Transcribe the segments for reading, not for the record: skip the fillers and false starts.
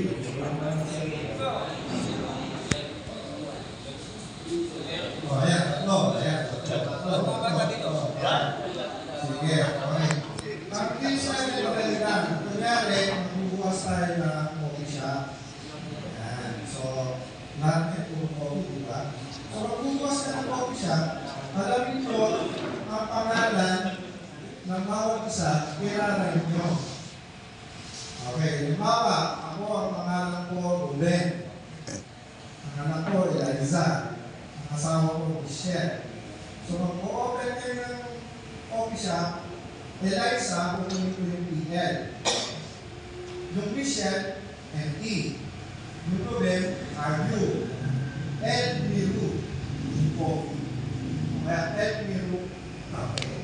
Oh, ayan, tatlo. Ayan, tatlo. Sige, okay. Pag-tingin natin yung kalitan. Kunyari, magbubukas tayo ng coffee shop. Ayan. So, lahat niya puro coffee, diba? So, magbubukas ka ng coffee shop, alamin mo ang pangalan ng bawat isa, kilala nyo. Okay, halimbawa, ako ang pangalan ko, Ruben. Ang anak ko, Eliza. Ang asawa ko, Michelle. So, mag-o-open kayo ng coffee shop, Eliza, kukunin ko yung PL. Yung Michelle, ME. Yung Ruben, RU. L. Miru, yung coffee. Kaya L. Miru, cafe.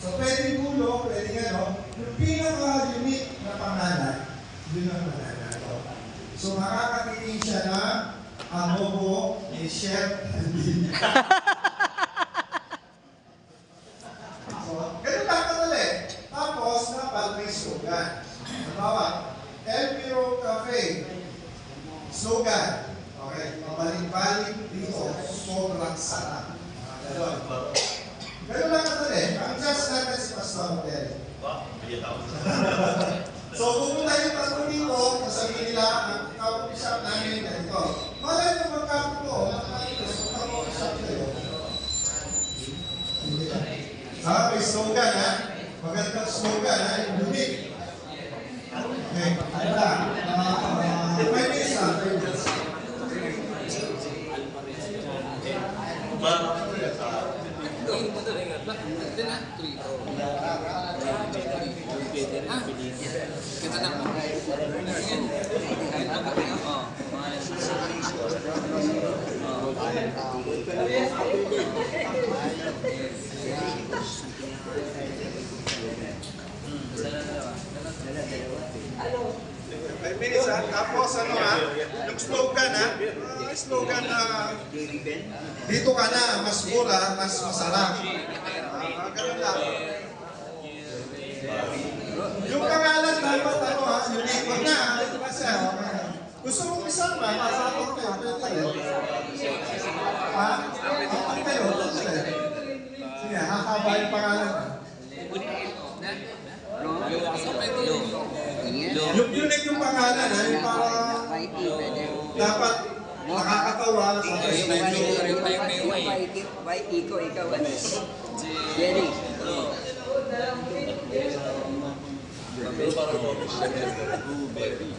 So, pwede gulo, pwede gano'n. Yung pinaka-unique na pangalan, yun ang mananalo. So, makakatiting siya na adobo ni Chef Andina. So, ganun lang kadali. Tapos, dapat may slogan. Halimbawa, El Miro Cafe. Slogan. Okay, pabalik-balik dito. Sobrang sarap. Ganun. Ganun lang kadali. Ang just natin si Pastor Hotel. So, pupunta yung tatlo dito, sasabihin nila, ang coffee shop namin ganito. Malay nyo magkakulo, coffee shop kayo. May slogan ha? Magandang slogan ha? Unique. Okay, ano lang. 5 minutes lang, 5 minutes. Kita na mo. Minutes ha? Tapos ano ha? Yung slogan ha? Slogan na dito ka na, mas mura, mas masarap. Ganun lang. Yung pangalan dapat ano ha? Unique. Wag na. Kasi gusto mong isama, masakot kayo. Ha? Ang kayo. Sige, hahaba yung pangalan. Yung unique yung pangalan ha? Yung para dapat nakakatawa sa Ikaw. Jerry.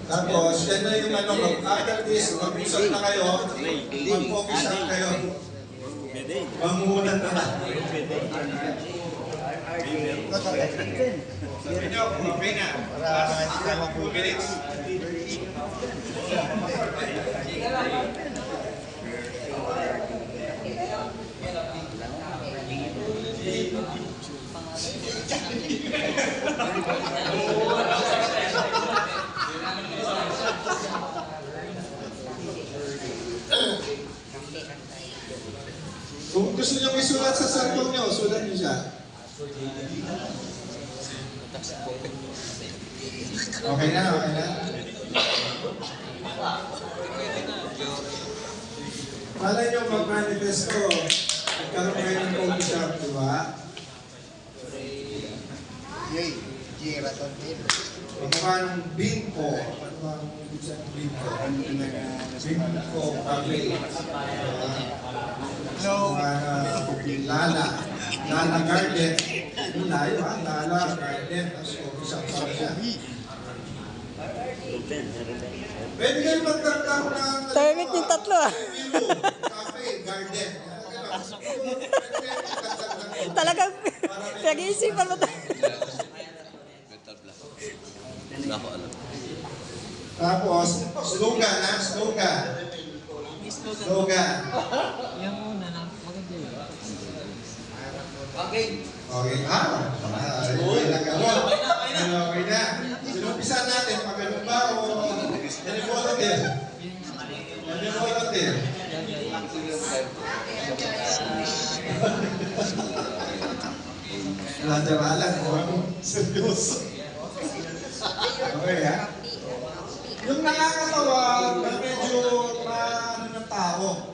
Tapos, yan na yung ano, after this, mag-usap na kayo, mag-focus na kayo. Mamuhunan na na. Sabi nyo, okay na. Para 2 minutes. Kung gusto nyo isulat sa cellphone nyo, sulat nyo siya. Okay na, okay na. Malay nyo mag-manifesto, nagkaroon kayo ng coffee shop, di ba? Pagmukha ng Bimco, ano ba ang ibig sabihin ng Bimco? Bimco Cafe. Lala Garden. Yung layo ha, Lala Garden. Tapos coffee shop pa siya. Pwede kayo magdagdag ng Target yung tatlo ah. Cafe, Garden. Talagang pinag-iisipan mo tayo. Tapos, slogan ha, slogan. Slogan. Yan muna na. Maganda yun. Okay, okay na gamot. Okay na. Sinumpisa natin, pag ganun ba o volunteer? Volunteer. Wala-wala. Seryoso. Okay ha? Yung nakakatawa, na medyo na ano ng tao.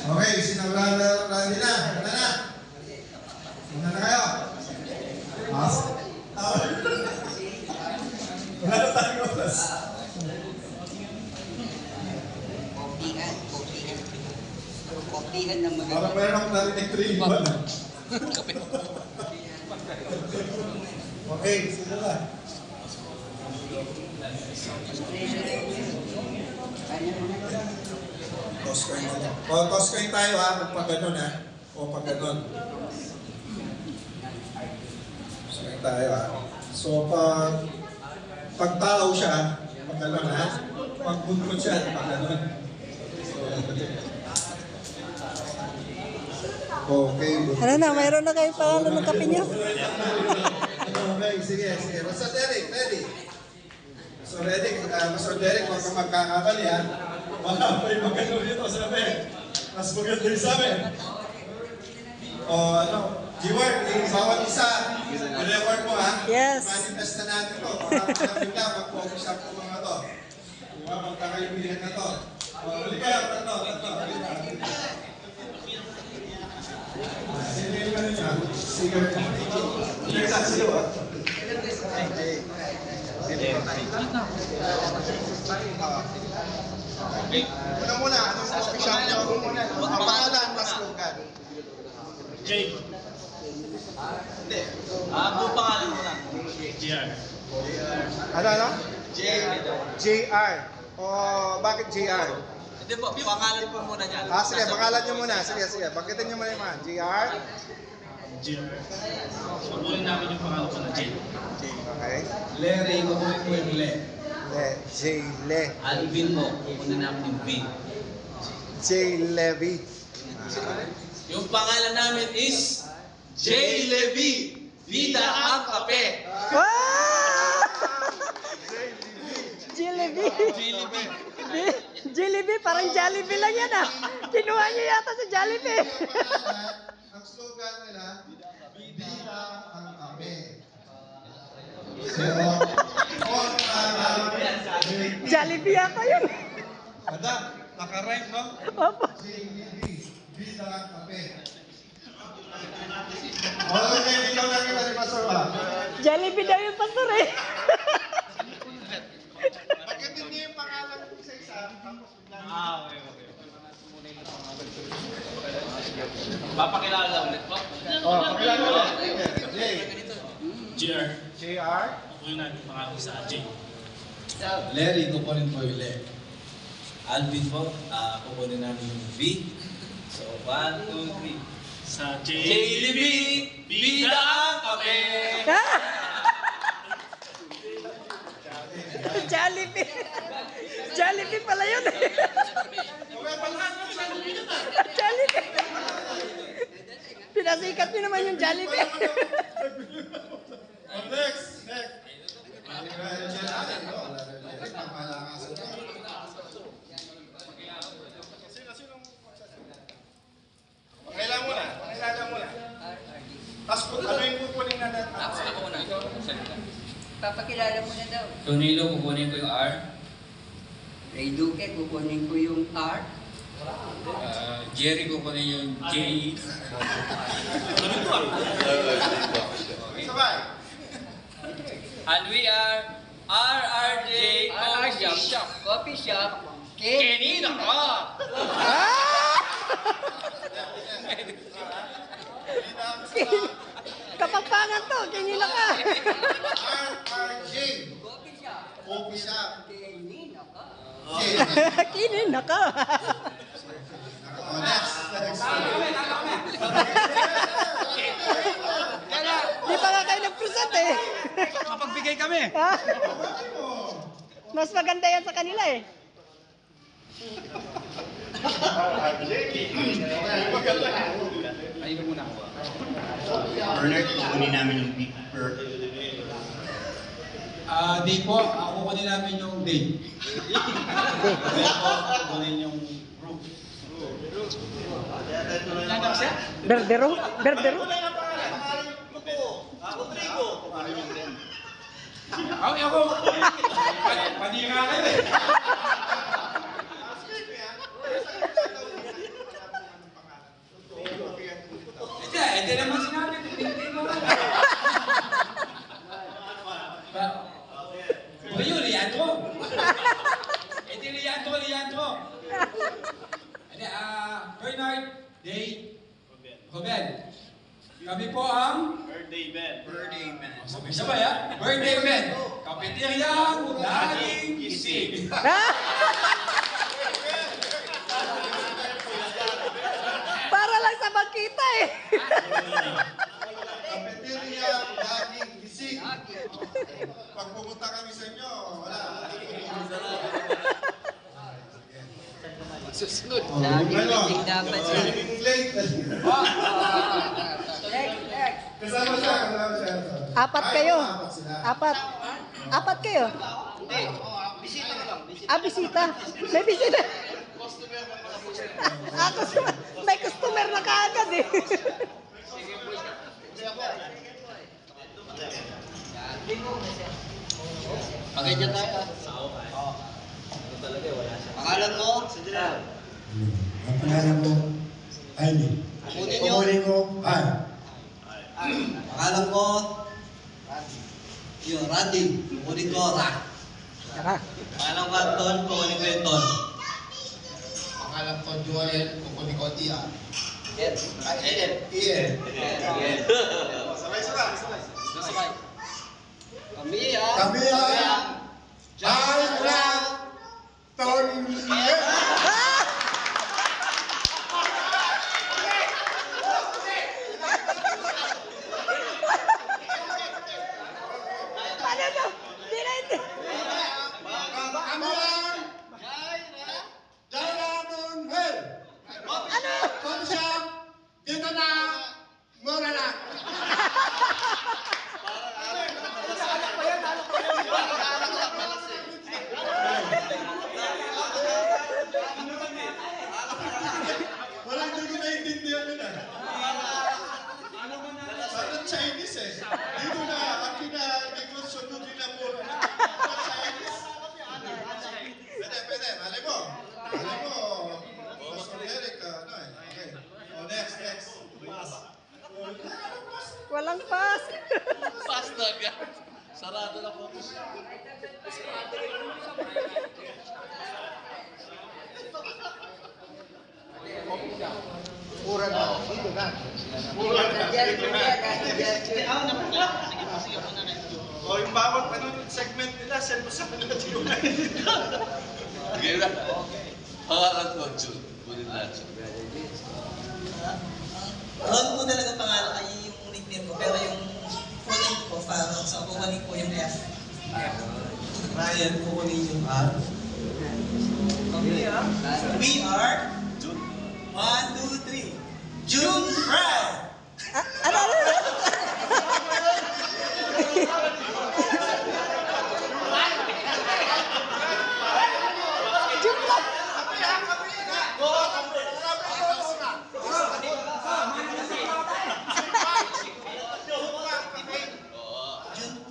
Okay, sinaglalaro na. Ano na? Una na kayo. Mas? Wala na tayong oras. Kopihan ng mga... Parang meron akong narinig 3 in 1. Okay, sino na? Toss coin na lang. O, toss coin tayo ha, kung pag ganun ha. O pag ganun. Toss coin tayo ha. So, pag tao siya, pag ganun ha. Pag buntot siya, pag ganun. Okay. Ano na, mayroon na kayo pangalan ng kape niyo? Okay, sige. Basta Derek, ready? So ready, Mr. Derek, huwag kang magkakabali ha. Baka may magano dito sabi. Mas maganda yung sabi. O ano, G-word, bawat isa, i-reward mo ha. Yes. Manifest na natin to. Para bigla, mag-focus up ko mga to. Diba, magkakaibigan na to. O, uli ka, tatlo. Sino yung ano niya? Sigar. Sino ba? Una muna, anong coffee shop niyo? Ang pangalan, mas lugar. Jake. Hindi. Buong pangalan mo lang. JR. Ano? JR. O, bakit JR? Hindi po, pangalan po muna niya. Sige, pangalan niyo muna. Sige. Bangkitin niyo muna yung mga. JR. JR. Pabunin namin yung pangalan ko na Jake. Okay. Larry, kukunin ko yung Le. Le. Alvin mo, kukunin namin yung V. J. Levy. Yung pangalan namin is J. Levy. Vida ang kape. Wow! Jollibee. Jollibee, parang Jollibee lang yan ah. Kinuha niyo yata sa Jollibee. Ang slogan nila, Bida ang kape. So, Jollibee yata yun. Madam, naka-rhyme, no? Opo. Bida ang kape. Okay, ikaw lang yung animasor ba? Jollibee daw yung pastor eh. Bangkitin niyo yung pangalan isa-isa, tapos Okay. Papakilala ulit po. pakilala mo lang. JR. JR. Kukunin namin yung pangalan ko sa Jake. Larry, kukunin po yung Le. Alvin po, kukunin namin yung V. So, 1, 2, 3. Sa J. Levy, Vida ang kape! Jollibee. Jollibee pala yun eh. Jollibee. Pinasikat niyo naman yung Jollibee. Next. Pakilala mo na. Tapos ano yung kukunin na natin? Ako muna. Papakilala mo na daw. Tonilo, kukunin ko yung R. Ray Duque, kukunin ko yung R. Jerry, kukunin yung J. Sabay. And we are RRJ RRC Shop. Coffee Shop. Kenino ka! Kapagpangan to, kinila ka. RRJ. Coffee Shop. Coffee shop. Kenino ka. Kinila ka. Next. Di pa nga kayo nag-present eh. Mapagbigay kami. Ha? Mas maganda yan sa kanila eh. Ayun muna ako. Bernard, kukunin namin yung big bird. Di po, kukunin namin yung day. Kukunin yung group. Berdero? Berdero? Rodrigo. Ako. Panira kayo eh. Hindi naman sinabi. Hindi mo lang. O yun, Leandro. Hindi, Leandro. Hindi, Bernard, Dave, Robel. Kami po ang Birthday man. sabay ha? Birthday men. Kapiteryang laging gising. Para lang sa magkita eh. Cafeteria, laging gising. Pag pumunta kami sa inyo, wala. Susunod. Oh, Lagi ano? gising dapat siya. Living late. Next. Kasama siya. Apat Ay, kayo. apat sila. Apat kayo. Bisita. May bisita. Customer. May customer na kaagad eh. Pagkakita tayo. Pangalan mo? Ang pangalan ko, Jaime. Kunin nyo. Kukunin ko, Han. Pangalan mo? Yung Randy. Kunin ko, Ra. Pangalan ko, Anton. Kunin ko yung Ton. Pangalan ko Joel, kukunin ko Tia. Ian. Ian. Sabay. Kami ah. Kami ang Alra Ton. Paano to? Di na hindi. Kami ang Diamond Hill. Ano? Coffee shop, dito na, mura na. Wala hindi ko naiintindihan yun ah. Parang Chinese eh. Dito na, ang kina-negosyo doon din ang mura na. Chinese. Pwede. Malay mo. Pastor Eric, ano eh. Okay. Oh, next. Walang pass. Pasta ka. Sarado na po. O yung bawat segment nila, send mo sa kanila. Sige na. Pangalan ko, Jun. Kunin natin. Alam ko talaga pangalan ay yung nickname ko, pero yung full name ko, Farrell, so kukunin ko yung F. Ryan, kukunin yung R. We are 1, 2, 3. June Fry! Ano?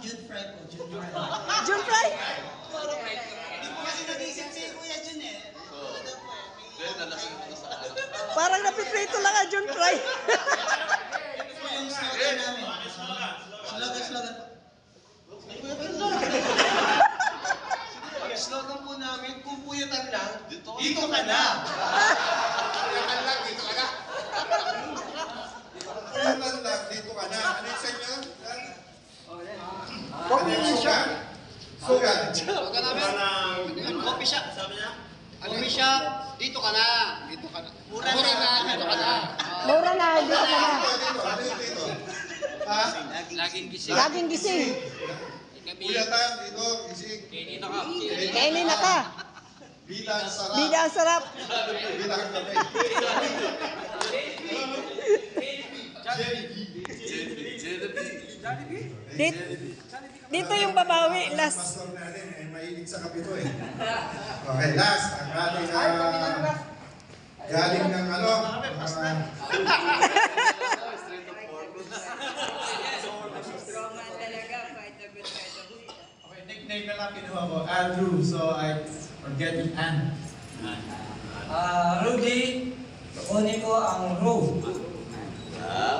June Fry po, June Fry. June Fry? Hindi po kasi nag-isip si Kuya Jun eh. Then, nalasing ko sa akin. Parang napiprito lang ang June Fry. Ito po yung slogan namin. Slogan po. Slogan po namin, kung puyatan lang, dito ka na. Puyatan lang, dito ka na. Puyatan lang, dito ka na. Ano yung sa inyo? Coffee shop. Sugan. Coffee shop, sabi niya. Coffee shop, dito ka na. Mura na, dito ka na. Mura na, hindi ka na. Ano yung dito? Ha? Laging gising. Laging gising. Puyatan, dito, gising. Kainin na ka. Bida ang sarap. Bida ang sarap. Bida ang kape. Dito yung babawi, last. Pastor natin, eh, mahilig sa kape to eh. Okay, last. Ang ating galing ng ano. Strong man talaga. nickname na lang kinuha ko, Andrew. So I forget yung An. Rudy, kukunin ko ang Ro.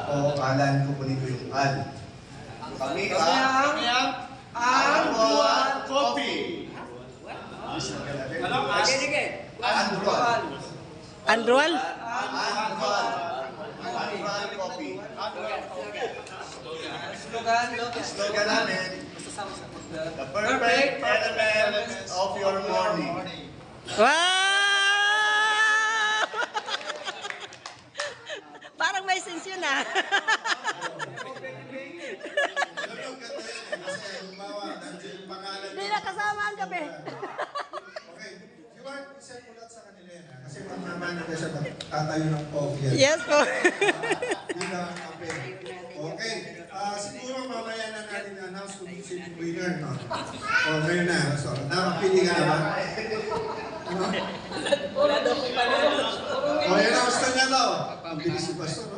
O Alan, kukunin ko yung Al. Kami Kaya, Anduan Coffee. Ano? Sige. Anduan. Andrual? Anduan Coffee. slogan namin, The perfect elements of your morning. Wow! Parang may sense yun ah. Hindi na kasama ang gabi. Okay. You want to set ulat sa kanila yan, ha? Kasi mamamana na siya tatayo ng coffee yan. Yes po. Bilang kape. Okay. Siguro mamaya na natin announce kung sino yung winner, no? O, ngayon na. So, nakapili ka na ba? Ano? O, announce na niya daw. Ang bilis si Pastor, no?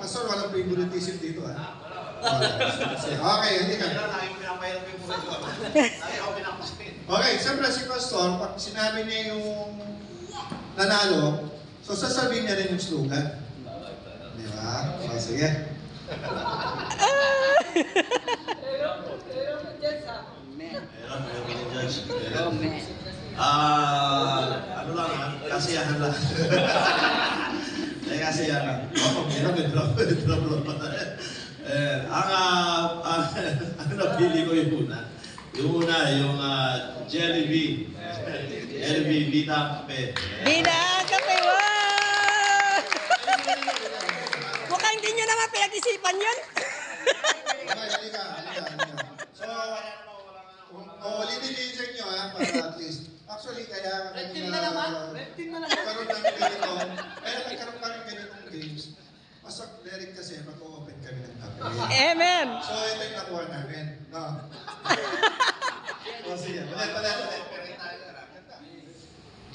Pastor, walang favoritism dito, ha? Okay, hindi ka. Okay, siyempre si Pastor, pag sinabi niya yung nanalo, so sasabihin niya rin yung slogan. Di ba? O, sige. Ano lang ha? Kasiyahan lang. Kasiyahan lang. Ang napili ko yung una. Yung Jelly Bean. Jelly Bean, Vita Kape. Bida kape, wow! Mukhang di nyo naman pinag-isipan yun. Okay, halika. So, lilinisin nyo ha, para at least. Actually, kaya nagkaroon namin ganito. Kaya nagkaroon kami ganitong games. Pasok Derek kasi, mag-open kami ng kape. Amen. So, ito yung nakuha namin. No? O, sige. Ulit.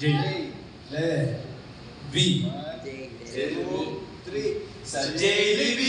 J. Le. V. 2, 3. Sa JLB